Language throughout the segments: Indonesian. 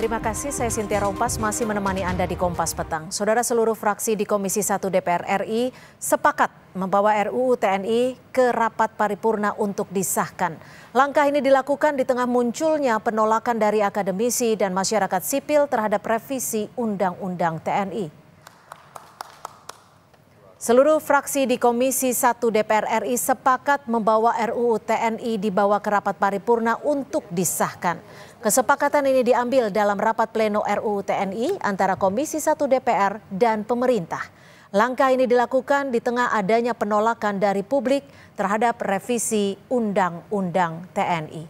Terima kasih, saya Cynthia Rompas masih menemani Anda di Kompas Petang. Saudara, seluruh fraksi di Komisi 1 DPR RI sepakat membawa RUU TNI ke rapat paripurna untuk disahkan. Langkah ini dilakukan di tengah munculnya penolakan dari akademisi dan masyarakat sipil terhadap revisi Undang-Undang TNI. Seluruh fraksi di Komisi 1 DPR RI sepakat membawa RUU TNI dibawa ke rapat paripurna untuk disahkan. Kesepakatan ini diambil dalam rapat pleno RUU TNI antara Komisi 1 DPR dan pemerintah. Langkah ini dilakukan di tengah adanya penolakan dari publik terhadap revisi Undang-Undang TNI.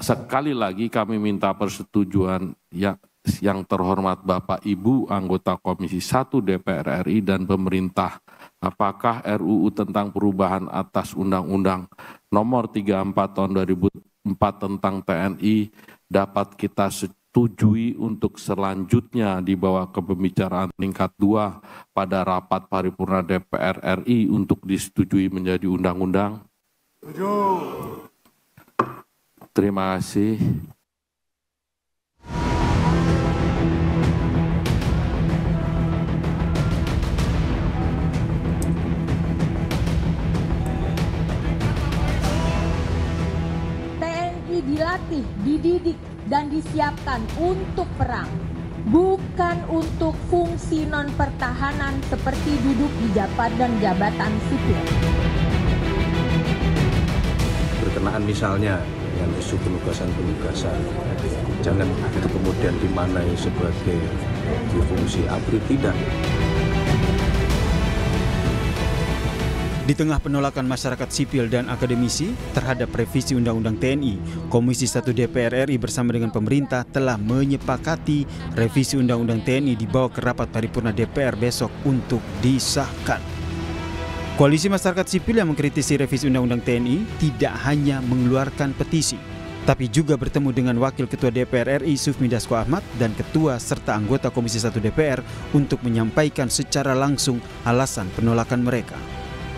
Sekali lagi kami minta persetujuan yang terhormat Bapak Ibu anggota Komisi 1 DPR RI dan pemerintah, apakah RUU tentang perubahan atas Undang-Undang Nomor 34 Tahun 2004 tentang TNI dapat kita setujui untuk selanjutnya dibawa ke pembicaraan tingkat 2 pada rapat paripurna DPR RI untuk disetujui menjadi undang-undang? Terima kasih. Dilatih, dididik, dan disiapkan untuk perang, bukan untuk fungsi non-pertahanan seperti duduk di jabatan sipil. Berkenaan misalnya dengan isu penugasan, jangan itu kemudian dimaknai sebagai fungsi ABRI, tidak. Di tengah penolakan masyarakat sipil dan akademisi terhadap revisi Undang-Undang TNI, Komisi 1 DPR RI bersama dengan pemerintah telah menyepakati revisi Undang-Undang TNI dibawa ke rapat paripurna DPR besok untuk disahkan. Koalisi masyarakat sipil yang mengkritisi revisi Undang-Undang TNI tidak hanya mengeluarkan petisi, tapi juga bertemu dengan Wakil Ketua DPR RI Sufmi Dasko Ahmad dan Ketua serta anggota Komisi 1 DPR untuk menyampaikan secara langsung alasan penolakan mereka.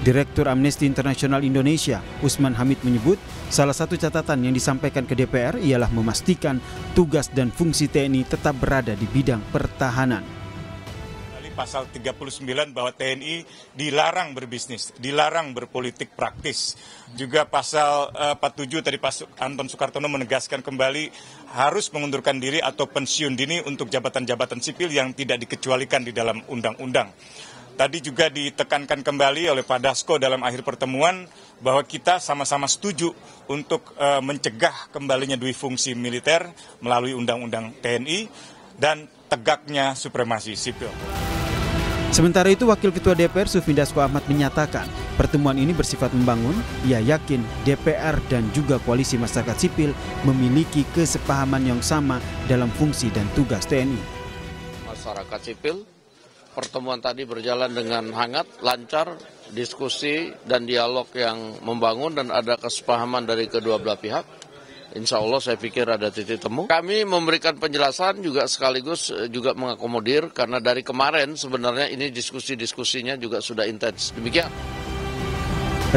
Direktur Amnesty International Indonesia, Usman Hamid menyebut, salah satu catatan yang disampaikan ke DPR ialah memastikan tugas dan fungsi TNI tetap berada di bidang pertahanan. Pasal 39 bahwa TNI dilarang berbisnis, dilarang berpolitik praktis. Juga pasal 47 tadi Pak Anton Soekartono menegaskan kembali harus mengundurkan diri atau pensiun dini untuk jabatan-jabatan sipil yang tidak dikecualikan di dalam undang-undang. Tadi juga ditekankan kembali oleh Pak Dasko dalam akhir pertemuan bahwa kita sama-sama setuju untuk mencegah kembalinya dui fungsi militer melalui Undang-Undang TNI dan tegaknya supremasi sipil. Sementara itu, Wakil Ketua DPR Sufmi Dasko Ahmad menyatakan pertemuan ini bersifat membangun. Ia yakin DPR dan juga koalisi masyarakat sipil memiliki kesepahaman yang sama dalam fungsi dan tugas TNI. Masyarakat sipil, pertemuan tadi berjalan dengan hangat, lancar, diskusi dan dialog yang membangun dan ada kesepahaman dari kedua belah pihak. Insya Allah saya pikir ada titik temu. Kami memberikan penjelasan juga sekaligus juga mengakomodir karena dari kemarin sebenarnya ini diskusinya juga sudah intens. Demikian.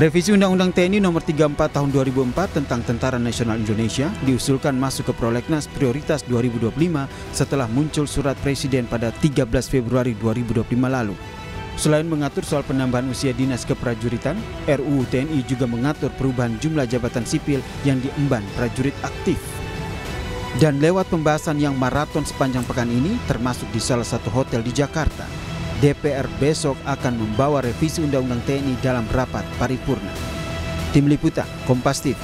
Revisi Undang-Undang TNI Nomor 34 Tahun 2004 tentang Tentara Nasional Indonesia diusulkan masuk ke Prolegnas Prioritas 2025 setelah muncul surat Presiden pada 13 Februari 2025 lalu. Selain mengatur soal penambahan usia dinas keprajuritan, RUU TNI juga mengatur perubahan jumlah jabatan sipil yang diemban prajurit aktif. Dan lewat pembahasan yang maraton sepanjang pekan ini, termasuk di salah satu hotel di Jakarta, DPR besok akan membawa revisi Undang-Undang TNI dalam rapat paripurna. Tim Liputan, Kompas TV.